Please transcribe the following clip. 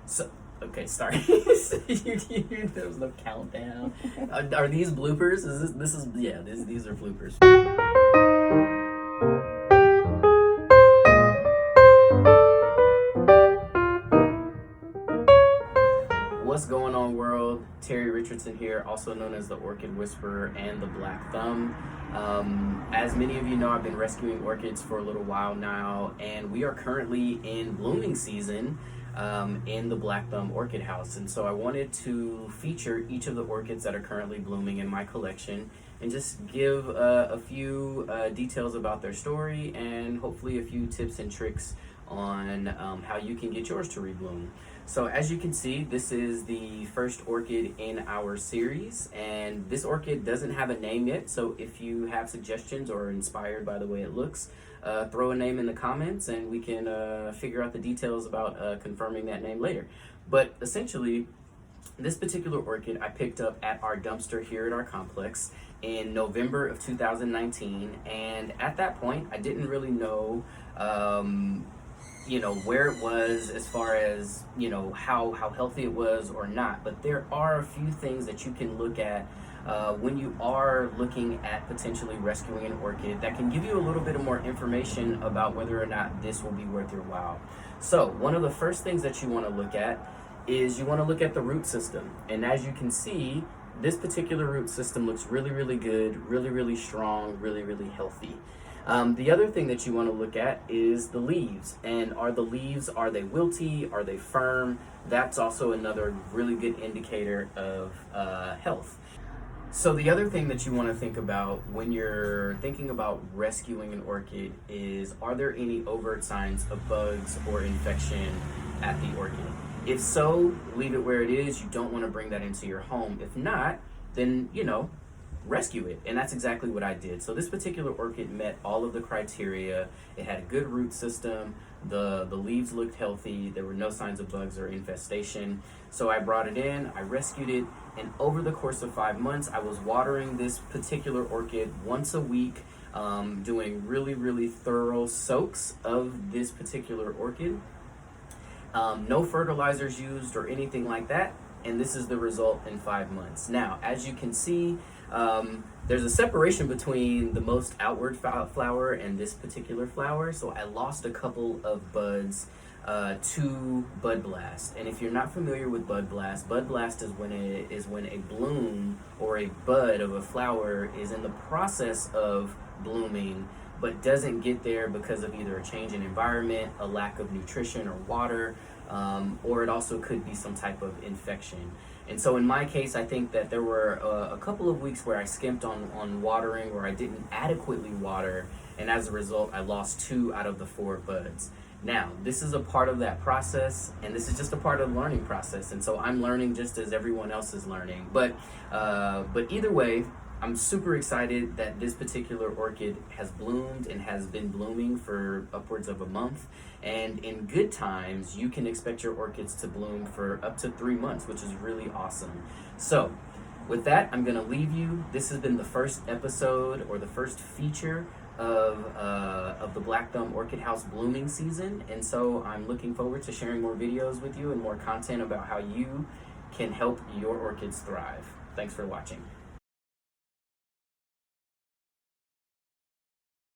So, okay, start. There was no countdown. Are these bloopers? These are bloopers. What's going on, world? Terry Richardson here, also known as the Orchid Whisperer and the Black Thumb. As many of you know, I've been rescuing orchids for a little while now, and we are currently in blooming season in the Black Thumb Orchid House. And so I wanted to feature each of the orchids that are currently blooming in my collection and just give a few details about their story and hopefully a few tips and tricks on how you can get yours to rebloom. So as you can see, this is the first orchid in our series, and this orchid doesn't have a name yet, so if you have suggestions or are inspired by the way it looks, throw a name in the comments and we can figure out the details about confirming that name later. But essentially, this particular orchid I picked up at our dumpster here at our complex in November of 2019, and at that point I didn't really know where it was as far as how healthy it was or not. But there are a few things that you can look at when you are looking at potentially rescuing an orchid that can give you a little bit of more information about whether or not this will be worth your while. So one of the first things that you want to look at is you want to look at the root system, and as you can see, this particular root system looks really good, really strong, really healthy. The other thing that you want to look at is the leaves, and are they wilty, are they firm? That's also another really good indicator of health. So the other thing that you want to think about when you're thinking about rescuing an orchid is, are there any overt signs of bugs or infection at the orchid? If so, leave it where it is. You don't want to bring that into your home. If not, then rescue it. And that's exactly what I did. So this particular orchid met all of the criteria. It had a good root system, the leaves looked healthy, there were no signs of bugs or infestation. So I brought it in, I rescued it, and over the course of 5 months I was watering this particular orchid once a week, doing really thorough soaks of this particular orchid. No fertilizers used or anything like that, and this is the result in 5 months. Now, as you can see, there's a separation between the most outward flower and this particular flower, so I lost a couple of buds to bud blast. And if you're not familiar with bud blast is when a bloom or a bud of a flower is in the process of blooming but doesn't get there because of either a change in environment, a lack of nutrition or water, or it also could be some type of infection. And so in my case, I think that there were a couple of weeks where I skimped on watering, or I didn't adequately water, and as a result, I lost 2 out of the 4 buds. Now, this is a part of that process, and this is just a part of the learning process, and so I'm learning just as everyone else is learning. But either way, I'm super excited that this particular orchid has bloomed and has been blooming for upwards of a month. And in good times, you can expect your orchids to bloom for up to 3 months, which is really awesome. So with that, I'm gonna leave you. This has been the first episode or the first feature of the Black Thumb Orchid House blooming season. And so I'm looking forward to sharing more videos with you and more content about how you can help your orchids thrive. Thanks for watching.